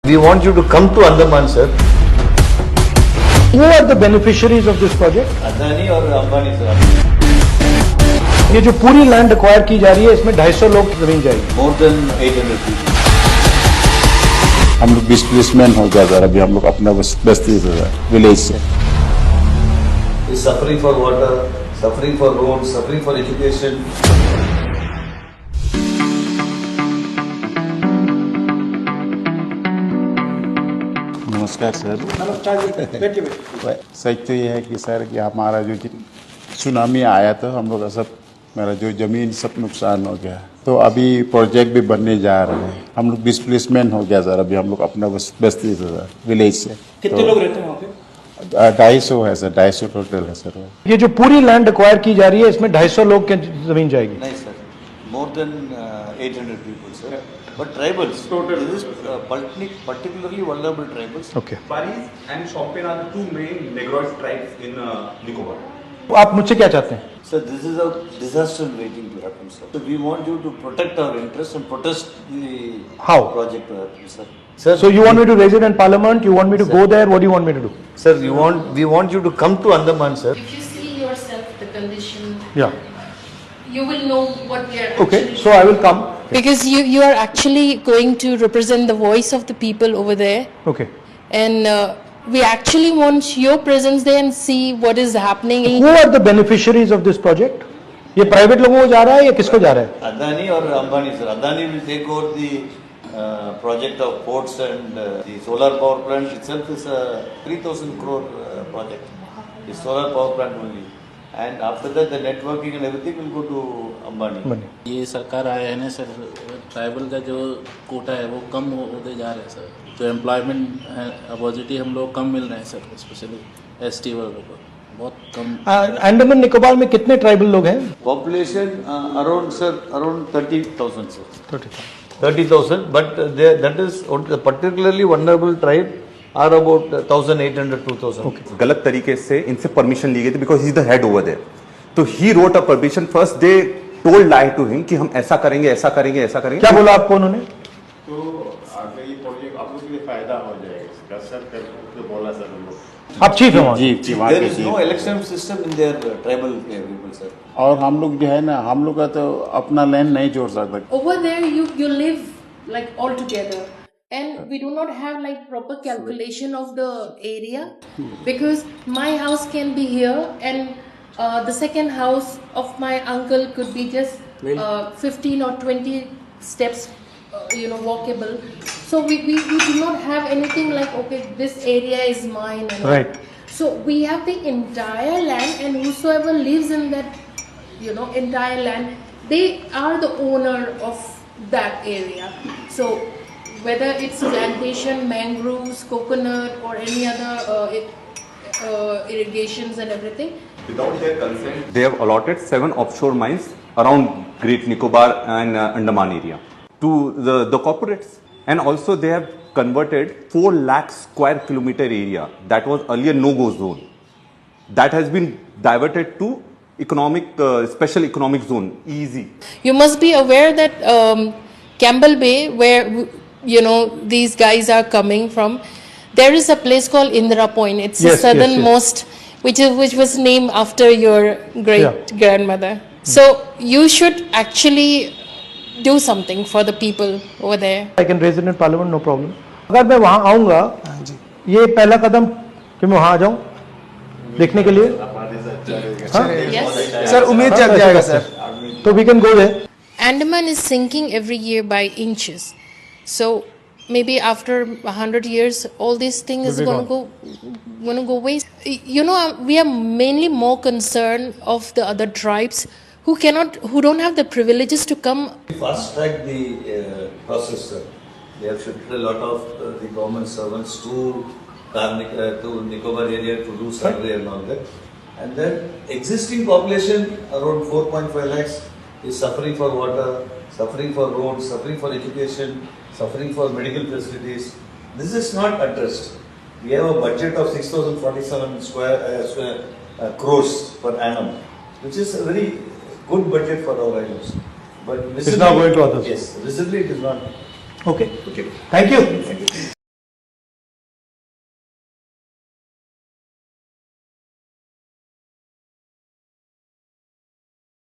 We want you to come to Andaman, sir. Who are the beneficiaries of this project? Adani or Ambani, sir? ये जो पूरी land acquire की जा रही है इसमें 250 लोग की जमीन जाएगी. More than 800 people. हम लोग डिस्प्लेसमेंट हो गया सर. अभी हम लोग अपना बस्ती से विलेज से Is suffering for water, suffering for roads, suffering for education. नमस्कार सर. नमस्कार जी. बैठिए बैठिए. सच तो ये है कि सर कि हमारा जो सुनामी आया था हम लोग का सब मेरा जो जमीन सब नुकसान हो गया. तो अभी प्रोजेक्ट भी बनने जा रहे हैं. हम लोग डिस्प्लेसमेंट हो गया सर. अभी हम लोग अपना बस्ती से विलेज से. कितने लोग रहते हैं वहाँ पे? 250 है सर. 250 टोटल है सर. ये जो पूरी लैंड एक्वायर की जा रही है इसमें 250 लोग की जमीन जाएगी. Nice, sir. More than 800 people, sir. But tribals, total. This is particularly vulnerable tribals. Okay. Baris and Shopin are the two main Negroid tribes in Nicobar. आप मुझसे क्या चाहते हैं? Sir, this is a disaster waiting to happen, sir. So we want you to protect our interests and protest the How? project to happen, sir. So you want me to raise it in parliament? You want me to go there? What do you want me to do? Sir, we want you to come to Andaman, sir. If you see yourself the condition, Yeah. you will know what we are Okay. actually So I will come. because you are actually going to represent the voice of the people over there, Okay. and we actually want your presence there and see what is happening. Who are the beneficiaries of this project? ये private लोगों को जा रहा है या किसको जा रहा है? Adani or Ambani, sir. Adani will take over the project of ports and the solar power plant itself is a 3,000 crore project. The solar power plant only. And after that, the networking and everything will go to Ambani. ये सरकार आया है ना sir. Tribal का जो कोटा है वो कम होते जा रहा है सर. जो एम्प्लॉयमेंट अपॉर्चुनिटी हम लोग कम मिल रहे हैं सर. स्पेशली ST वर्ग को बहुत कम. अंडमान निकोबार में कितने ट्राइबल लोग हैं? Population around 30,000, sir. 30,000. 30,000, but that is the particularly vulnerable tribe are about 1,800, 2,000. गलत तरीके से इनसे परमिशन ली गई थी because he is the head over there. तो he wrote a permission. First they told lie to him कि हम ऐसा करेंगे, ऐसा करेंगे, ऐसा करेंगे. क्या बोला आपको उन्होंने? तो आगे ये प्रोजेक्ट आप लोग के लिए फायदा हो जाएगा इसका सर. करके बोला सर हम लोग. आप चीफ हैं वहाँ? जी वहाँ There के is ji. no election system in their tribal people, sir. और हम लोग जो है ना हम लोग का तो अपना लैंड नहीं जोड़ सकता. Over there, you live like all together, and we do not have like proper calculation of the area, because my house can be here and the second house of my uncle could be just 15 or 20 steps walkable. So we do not have anything like, okay, this area is mine and Right. so we have the entire land, and whosoever lives in that entire land, they are the owner of that area. So whether it's plantation, mangroves, coconut, or any other irrigations and everything. Without their consent, they have allotted 7 offshore mines around Great Nicobar and Andaman area to the corporates, and also they have converted 4 lakh square kilometer area that was earlier no-go zone. That has been diverted to special economic zone, EEZ. You must be aware that Campbell Bay, where these guys are coming from, there is a place called Indira Point. It's Yes, the southernmost, which was named after your great grandmother. So you should actually do something for the people over there. I can raise it in parliament, no problem. अगर मैं वहाँ आऊँगा, ये पहला कदम कि मैं वहाँ आ जाऊँ देखने के लिए. Yes. सर उम्मीद जग जाएगा सर. तो we can go there. Andaman is sinking every year by inches. So maybe after 100 years, all these things is going to go waste. We are mainly more concerned of the other tribes who don't have the privileges to come. Fast track the process, sir. They have shifted a lot of the government servants to Nicobar area to do survey and all that. And then existing population around 4.5 lakhs is suffering for water, suffering for roads, suffering for education, suffering for medical facilities. This is not addressed. We have a budget of 6,047 crores per annum, which is a very good budget for our islands. But It's not going to others. Yes, visibly it is not. Okay. Thank you.